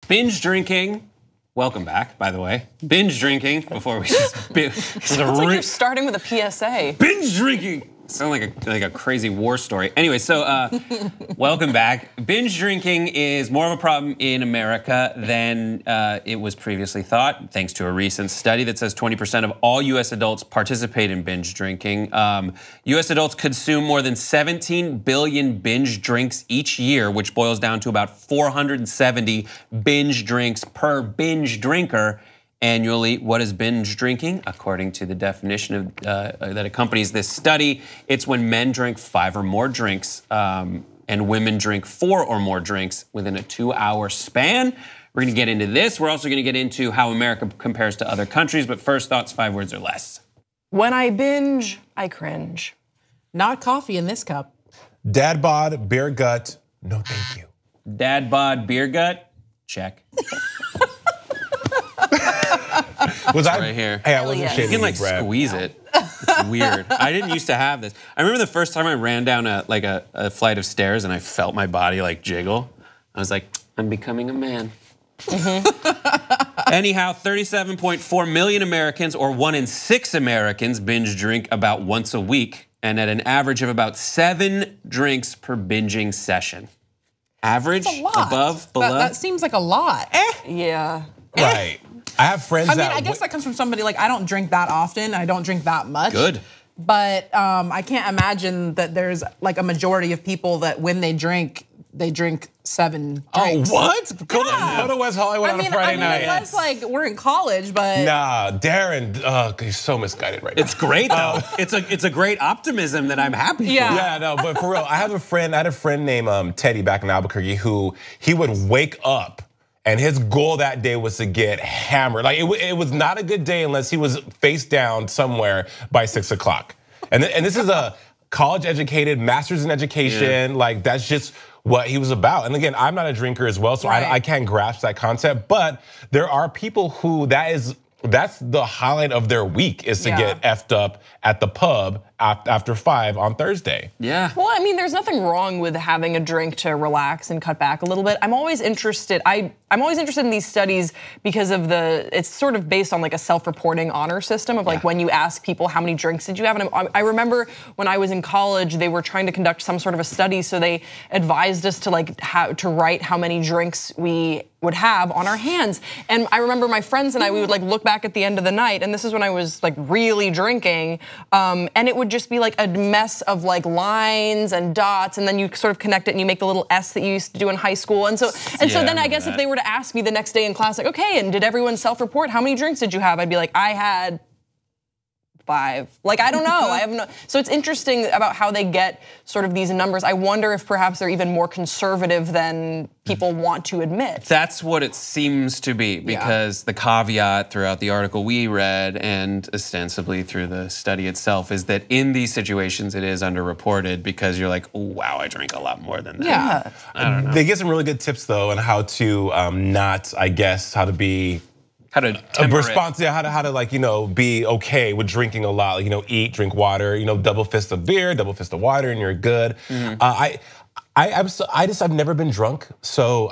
Binge drinking. Welcome back, by the way. Binge drinking before we just. Sounds like you're starting with a PSA. Binge drinking. Sound like a crazy war story. Anyway, so welcome back. Binge drinking is more of a problem in America than it was previously thought, thanks to a recent study that says 20% of all US adults participate in binge drinking. US adults consume more than 17 billion binge drinks each year, which boils down to about 470 binge drinks per binge drinker. Annually. What is binge drinking? According to the definition of, that accompanies this study, it's when men drink 5 or more drinks and women drink 4 or more drinks within a 2-hour span. We're gonna get into this. We're also gonna get into how America compares to other countries, but first thoughts, 5 words or less. When I binge, I cringe. Not coffee in this cup. Dad bod, beer gut, no thank you. Dad bod, beer gut, check. Was I right here? Hey, I wasn't yes. shaving You can like Brad. squeeze it. It's weird. I didn't used to have this. I remember the first time I ran down a flight of stairs and I felt my body like jiggle. I was like, I'm becoming a man. Anyhow, 37.4 million Americans, or 1 in 6 Americans, binge drink about once a week, and at an average of about 7 drinks per binging session. Average, That's a lot. above, below. That seems like a lot. Yeah. Right. I have friends I mean, that I guess that comes from somebody like, I don't drink that often. I don't drink that much. Good. But I can't imagine that there's like a majority of people that when they drink 7 drinks. what? Go to West Hollywood on a Friday night. Unless like we're in college, but Nah, Daron, he's so misguided right now. It's great though. It's a great optimism that I'm happy for. Yeah, no, but for real, I had a friend named Teddy back in Albuquerque who he would wake up and his goal that day was to get hammered. Like it was not a good day unless he was face down somewhere by 6 o'clock. And this is a college educated, master's in education. Yeah. Like that's just what he was about. And again, I'm not a drinker as well, so I can't grasp that concept. But there are people who that's the highlight of their week is to get effed up at the pub after 5 on Thursday. Yeah. Well, I mean, there's nothing wrong with having a drink to relax and cut back a little bit. I'm always interested. I'm always interested in these studies because of it's sort of based on like a self-reporting honor system of like when you ask people how many drinks did you have. And I remember when I was in college, they were trying to conduct some sort of a study, so they advised us to like to write how many drinks we would have on our hands. And I remember my friends and I, we would like look back at the end of the night, and this is when I was like really drinking, and it would just be like a mess of like lines and dots, and then you sort of connect it and you make the little S that you used to do in high school. And so then I guess if they were to ask me the next day in class, like, okay, and did everyone self-report? How many drinks did you have? I'd be like, I had 5. Like, I don't know, I have no. So it's interesting about how they get sort of these numbers. I wonder if perhaps they're even more conservative than people want to admit. That's what it seems to be, because the caveat throughout the article we read and ostensibly through the study itself is that in these situations it is underreported because you're like, oh, wow, I drink a lot more than that. Yeah. I don't know. They give some really good tips though on how to not, I guess, how to be how to response, how to like, be okay with drinking a lot, like, eat, drink water, double fist of beer, double fist of water, and you're good. I've never been drunk, so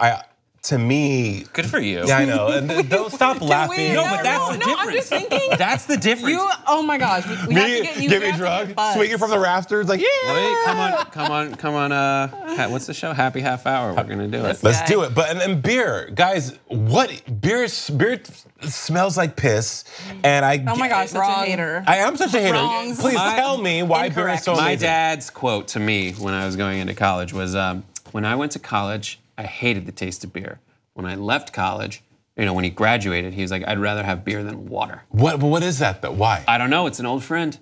to me, good for you. Yeah, I know. And don't stop laughing. No, but that's the difference. I'm just thinking. That's the difference. Oh my gosh, we have to get you. Get me drunk, swinging from the rafters, like yeah. Wait, come on. What's the show? Happy Half Hour. We're gonna do it. Let's do it. But and beer, guys. What beer smells like piss, and Oh my gosh, such a hater. I am such a hater. Wrong. Please tell me why beer is so amazing. My dad's quote to me when I was going into college was, when I went to college, I hated the taste of beer. When I left college, when he graduated, he was like, I'd rather have beer than water. What is that though? Why? I don't know, it's an old friend.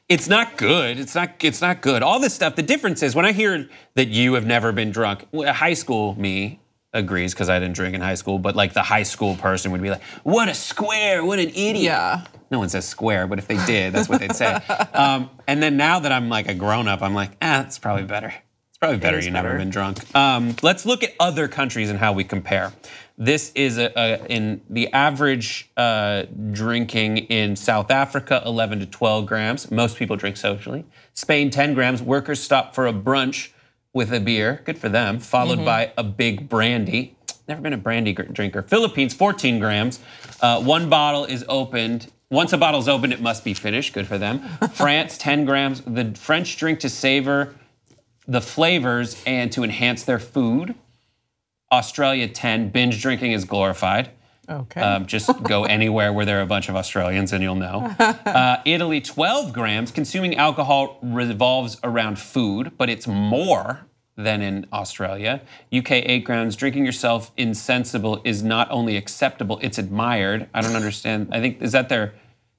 It's not good, it's not good. All this stuff, the difference is when I hear that you have never been drunk, high school me agrees because I didn't drink in high school, but like the high school person would be like, what a square, what an idiot. Yeah. No one says square, but if they did, that's what they'd say. And then now that I'm like a grown up, I'm like, it's probably better. It's probably better you've never been drunk. Let's look at other countries and how we compare. This is in the average drinking in South Africa, 11 to 12 grams. Most people drink socially. Spain, 10 grams. Workers stop for a brunch with a beer, good for them, followed by a big brandy. never been a brandy drinker. Philippines, 14 grams. One bottle is opened. Once a bottle's opened, it must be finished. Good for them. France, 10 grams. The French drink to savor the flavors and to enhance their food. Australia, 10. Binge drinking is glorified. Okay. Just go anywhere where there are a bunch of Australians and you'll know. Italy, 12 grams. Consuming alcohol revolves around food, but it's more than in Australia. UK, 8 grams. Drinking yourself insensible is not only acceptable, it's admired. I don't understand. I think, is that their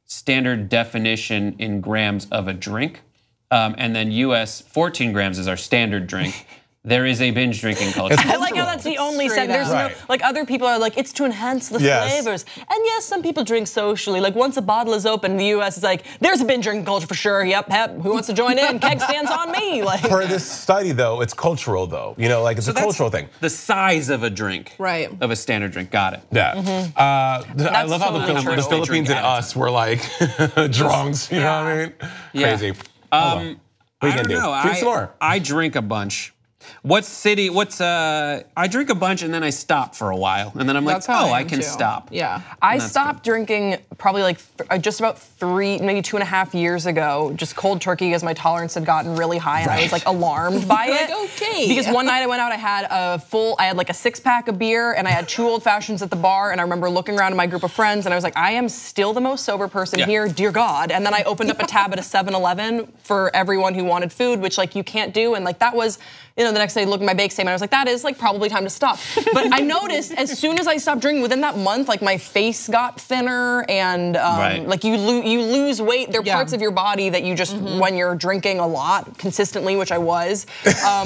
standard definition in grams of a drink? And then US, 14 grams is our standard drink. There is a binge drinking culture. I like how that's the only sentence. There's no, like other people are like, it's to enhance the flavors. And yes, some people drink socially. Like once a bottle is open in the US, it's like, there's a binge drinking culture for sure. Yep, who wants to join in? Keg stands on me. Like, for this study though, it's cultural though. You know, like it's a cultural thing. The size of a drink. Right. Of a standard drink, got it. Yeah. I love how the Philippines and us were like drunks, you know what I mean? Crazy. I don't know. Drink some more. I drink a bunch. I drink a bunch and then I stop for a while. And then I'm like, oh, I can stop. Yeah. I stopped drinking probably like just about 3, maybe 2.5 years ago, just cold turkey because my tolerance had gotten really high and I was like alarmed by it. Like, okay. Because one night I went out, I had like a 6-pack of beer and I had 2 old fashions at the bar and I remember looking around at my group of friends and I was like, I am still the most sober person here, dear God. And then I opened up a tab at a 7-Eleven for everyone who wanted food, which like you can't do. And like that was, you know, the next day I looked at my bake statement, I was like, that is like probably time to stop. But I noticed as soon as I stopped drinking, within that month, like my face got thinner and like you lose weight. There are parts of your body that you just, when you're drinking a lot consistently, which I was,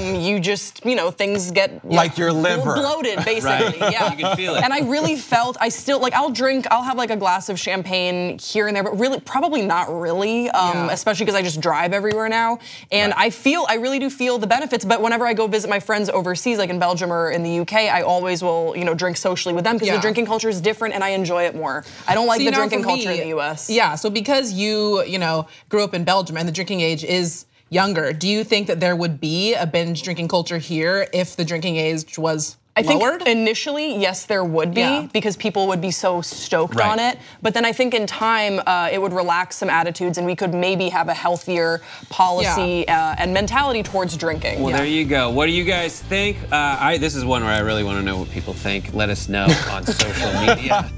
you just, you know, things get like your liver bloated, basically. Yeah, you can feel it. And I really felt, I still like, I'll have like a glass of champagne here and there, but really, probably not really, especially because I just drive everywhere now. And I really do feel the benefits. But whenever I go visit my friends overseas, like in Belgium or in the UK, I always will, you know, drink socially with them because the drinking culture is different and I enjoy it more. I don't like the drinking culture in the US. Yeah, so because you know, grew up in Belgium and the drinking age is younger, do you think that there would be a binge drinking culture here if the drinking age was lowered? I think initially, yes, there would be because people would be so stoked on it. But then I think in time, it would relax some attitudes and we could maybe have a healthier policy and mentality towards drinking. Well, there you go. What do you guys think? This is one where I really want to know what people think. Let us know on social media.